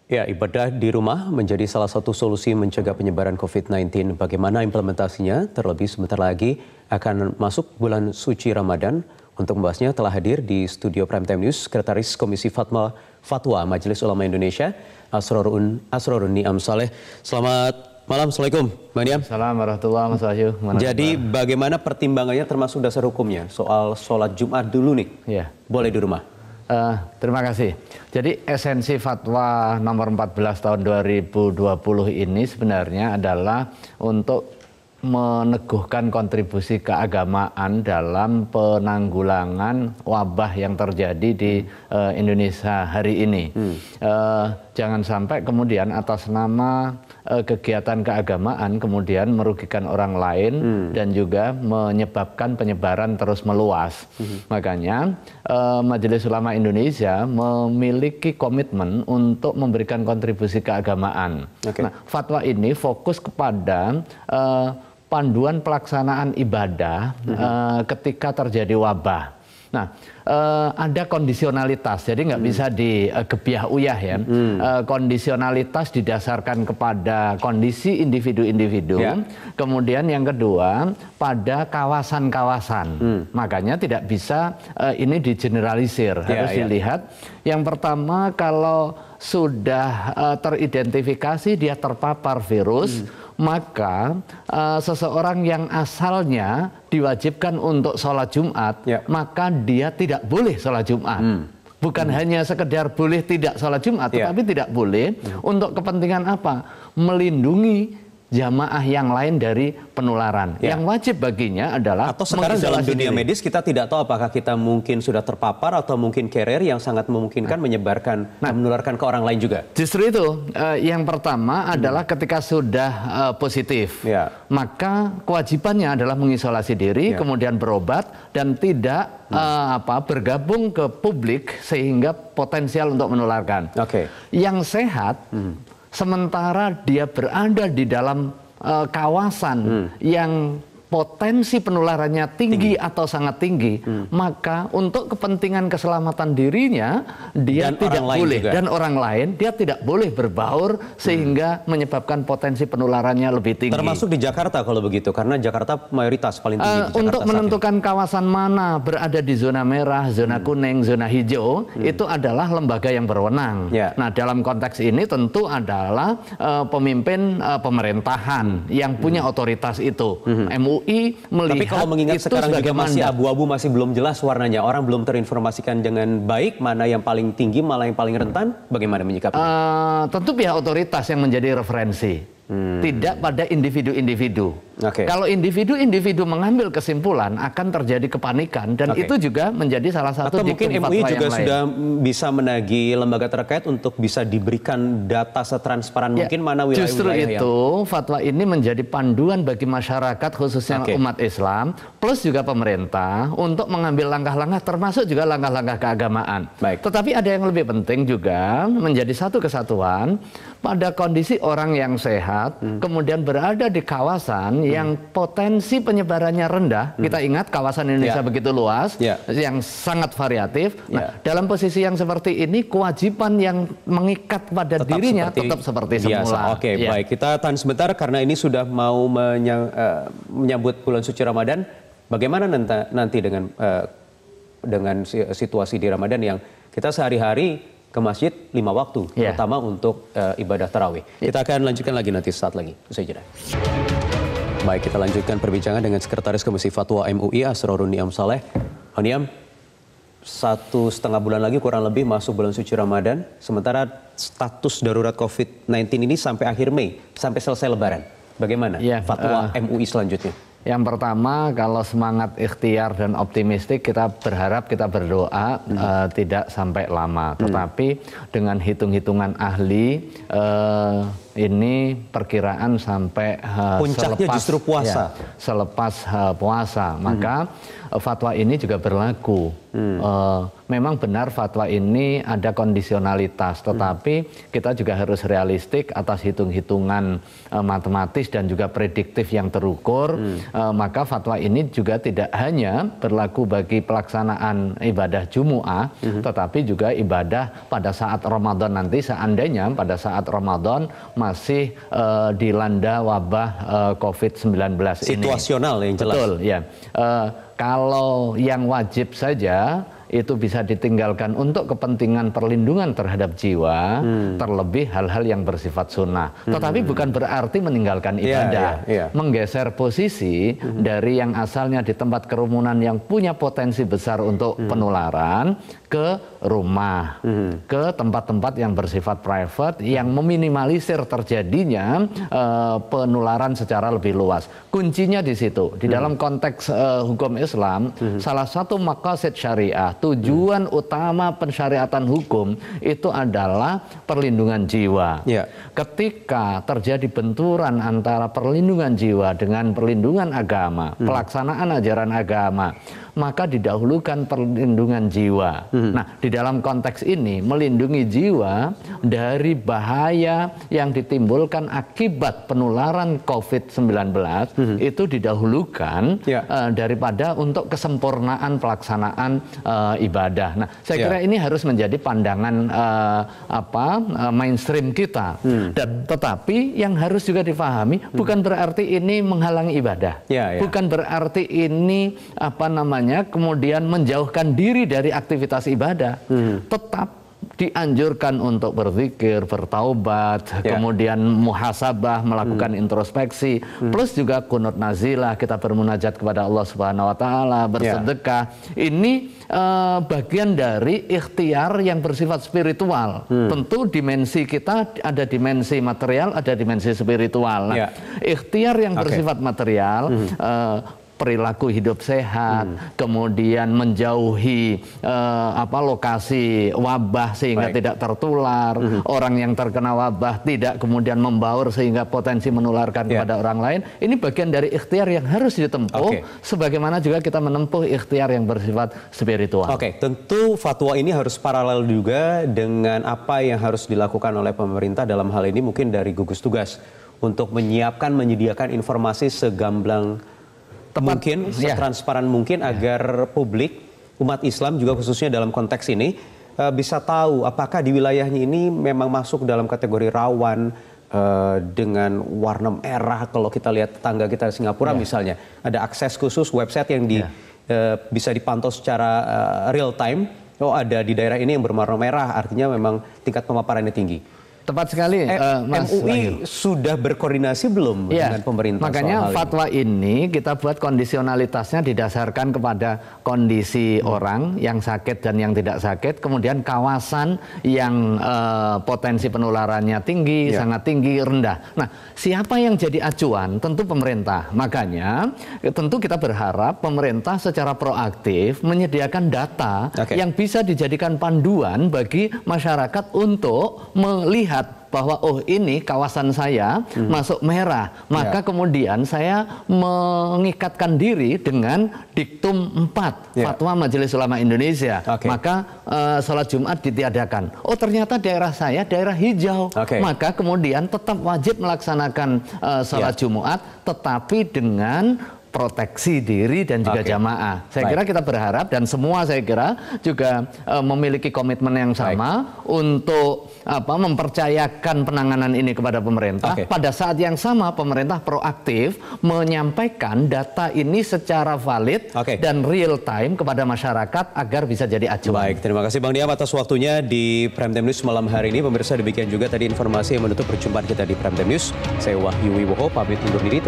Ya, ibadah di rumah menjadi salah satu solusi mencegah penyebaran COVID-19. Bagaimana implementasinya? Terlebih sebentar lagi akan masuk bulan suci Ramadan. Untuk membahasnya telah hadir di studio Primetime News Sekretaris Komisi Fatwa Majelis Ulama Indonesia, Asrorun Niam Saleh. Selamat malam, Assalamualaikum, Mbak Niam. Assalamualaikum warahmatullahi wabarakatuh. Jadi bagaimana pertimbangannya termasuk dasar hukumnya soal sholat Jumat dulu nih? Ya. Boleh di rumah? Terima kasih. Jadi esensi fatwa nomor 14 tahun 2020 ini sebenarnya adalah untuk meneguhkan kontribusi keagamaan dalam penanggulangan wabah yang terjadi di Indonesia hari ini. Jangan sampai kemudian atas nama kegiatan keagamaan kemudian merugikan orang lain dan juga menyebabkan penyebaran terus meluas. Makanya Majelis Ulama Indonesia memiliki komitmen untuk memberikan kontribusi keagamaan. Nah, fatwa ini fokus kepada panduan pelaksanaan ibadah ketika terjadi wabah. Nah, ada kondisionalitas, jadi nggak bisa digebiah uyah ya. Kondisionalitas didasarkan kepada kondisi individu-individu. Kemudian yang kedua pada kawasan-kawasan. Makanya tidak bisa ini digeneralisir, harus dilihat. Yang pertama kalau sudah teridentifikasi dia terpapar virus, maka seseorang yang asalnya diwajibkan untuk sholat Jumat, maka dia tidak boleh sholat Jumat. Bukan hanya sekedar boleh tidak sholat Jumat, tetapi tidak boleh untuk kepentingan apa? Melindungi jamaah yang lain dari penularan. Yang wajib baginya adalah atau sekarang dalam dunia medis kita tidak tahu apakah kita mungkin sudah terpapar atau mungkin carrier yang sangat memungkinkan menyebarkan, menularkan ke orang lain juga. Justru itu yang pertama adalah ketika sudah positif, maka kewajibannya adalah mengisolasi diri, kemudian berobat dan tidak bergabung ke publik sehingga potensial untuk menularkan. Yang sehat sementara dia berada di dalam kawasan yang potensi penularannya tinggi atau sangat tinggi, maka untuk kepentingan keselamatan dirinya dia tidak boleh dan orang lain dia tidak boleh berbaur sehingga menyebabkan potensi penularannya lebih tinggi. Termasuk di Jakarta kalau begitu, karena Jakarta mayoritas paling tinggi. Untuk menentukan kawasan mana berada di zona merah, zona kuning, zona hijau, itu adalah lembaga yang berwenang. Nah, dalam konteks ini tentu adalah pemimpin pemerintahan yang punya otoritas itu. MUI melihat. Tapi kalau mengingat itu sekarang juga masih mandat. abu-abu, masih belum jelas warnanya, orang belum terinformasikan dengan baik mana yang paling tinggi, mana yang paling rentan, bagaimana menyikapinya? Tentu pihak otoritas yang menjadi referensi. Tidak pada individu-individu. Kalau individu-individu mengambil kesimpulan akan terjadi kepanikan dan itu juga menjadi salah satu. Atau mungkin MUI juga sudah bisa menagih lembaga terkait untuk bisa diberikan data setransparan mungkin mana wilayah-wilayah. Justru itu fatwa ini menjadi panduan bagi masyarakat khususnya umat Islam plus juga pemerintah untuk mengambil langkah-langkah termasuk juga langkah-langkah keagamaan. Tetapi ada yang lebih penting juga menjadi satu kesatuan pada kondisi orang yang sehat kemudian berada di kawasan yang potensi penyebarannya rendah. Kita ingat kawasan Indonesia begitu luas, yang sangat variatif. Nah, dalam posisi yang seperti ini kewajiban yang mengikat pada dirinya tetap seperti semula. Baik, kita tahan sebentar karena ini sudah mau menyambut bulan suci Ramadan. Bagaimana nanti dengan situasi di Ramadan yang kita sehari-hari ke masjid 5 waktu, terutama untuk ibadah tarawih. Kita akan lanjutkan lagi nanti saat lagi, usai jeda. Baik, kita lanjutkan perbincangan dengan Sekretaris Komisi Fatwa MUI, Asrorun Niam Saleh. Niam, 1,5 bulan lagi kurang lebih masuk bulan suci Ramadan, sementara status darurat COVID-19 ini sampai akhir Mei, sampai selesai Lebaran. Bagaimana fatwa MUI selanjutnya? Yang pertama, kalau semangat ikhtiar dan optimistik, kita berharap, kita berdoa tidak sampai lama. Tetapi dengan hitung-hitungan ahli, ini perkiraan sampai puncaknya justru puasa. Selepas puasa. Maka fatwa ini juga berlaku. Memang benar fatwa ini ada kondisionalitas, tetapi kita juga harus realistik atas hitung-hitungan matematis dan juga prediktif yang terukur. maka fatwa ini juga tidak hanya berlaku bagi pelaksanaan ibadah Jumu'ah, tetapi juga ibadah pada saat Ramadan nanti, seandainya pada saat Ramadan masih dilanda wabah COVID-19 ini. Situasional yang jelas. Betul, ya. Kalau yang wajib saja itu bisa ditinggalkan untuk kepentingan perlindungan terhadap jiwa, terlebih hal-hal yang bersifat sunnah. Tetapi bukan berarti meninggalkan ibadah. Menggeser posisi dari yang asalnya di tempat kerumunan yang punya potensi besar untuk penularan ke rumah, ke tempat-tempat yang bersifat private yang meminimalisir terjadinya penularan secara lebih luas. Kuncinya di situ. Di dalam konteks hukum Islam, salah satu maqasid syariah, tujuan utama pensyariatan hukum itu adalah perlindungan jiwa. Ketika terjadi benturan antara perlindungan jiwa dengan perlindungan agama, pelaksanaan ajaran agama, maka didahulukan perlindungan jiwa. Nah, di dalam konteks ini melindungi jiwa dari bahaya yang ditimbulkan akibat penularan COVID-19 itu didahulukan daripada untuk kesempurnaan pelaksanaan ibadah. Nah, saya kira ini harus menjadi pandangan mainstream kita. Dan tetapi yang harus juga difahami bukan berarti ini menghalangi ibadah. Bukan berarti ini kemudian menjauhkan diri dari aktivitas ibadah. Tetap dianjurkan untuk berzikir, bertaubat, kemudian muhasabah, melakukan introspeksi, plus juga kunut nazilah, kita bermunajat kepada Allah Subhanahu wa taala, bersedekah. Ini bagian dari ikhtiar yang bersifat spiritual. Tentu dimensi kita ada dimensi material, ada dimensi spiritual. Nah, ikhtiar yang bersifat material, perilaku hidup sehat, kemudian menjauhi lokasi wabah sehingga tidak tertular, orang yang terkena wabah tidak kemudian membaur sehingga potensi menularkan kepada orang lain. Ini bagian dari ikhtiar yang harus ditempuh, sebagaimana juga kita menempuh ikhtiar yang bersifat spiritual. Tentu fatwa ini harus paralel juga dengan apa yang harus dilakukan oleh pemerintah dalam hal ini, mungkin dari gugus tugas untuk menyediakan informasi segamblang mungkin, setransparan mungkin agar publik, umat Islam juga khususnya dalam konteks ini bisa tahu apakah di wilayahnya ini memang masuk dalam kategori rawan dengan warna merah. Kalau kita lihat tetangga kita Singapura misalnya, ada akses khusus website yang bisa dipantau secara real time. Oh, ada di daerah ini yang berwarna merah, artinya memang tingkat pemaparannya tinggi. Tepat sekali, Mas MUI sudah berkoordinasi belum dengan pemerintah? Makanya fatwa ini kita buat kondisionalitasnya didasarkan kepada kondisi orang yang sakit dan yang tidak sakit, kemudian kawasan yang potensi penularannya tinggi, sangat tinggi, rendah. Nah, siapa yang jadi acuan? Tentu pemerintah. Makanya tentu kita berharap pemerintah secara proaktif menyediakan data yang bisa dijadikan panduan bagi masyarakat untuk melihat bahwa oh ini kawasan saya masuk merah, maka kemudian saya mengikatkan diri dengan diktum 4 Fatwa Majelis Ulama Indonesia, maka sholat Jumat ditiadakan. Oh ternyata daerah saya daerah hijau, maka kemudian tetap wajib melaksanakan sholat Jumat, tetapi dengan proteksi diri dan juga jamaah. Saya kira kita berharap dan semua saya kira juga memiliki komitmen yang sama untuk mempercayakan penanganan ini kepada pemerintah. Pada saat yang sama pemerintah proaktif menyampaikan data ini secara valid dan real time kepada masyarakat agar bisa jadi acuan. Baik, terima kasih Bang Niam atas waktunya di Prime Time News malam hari ini. Pemirsa, demikian juga tadi informasi yang menutup perjumpaan kita di Prime Time News. Saya Wahyu Wibowo pamit undur diri.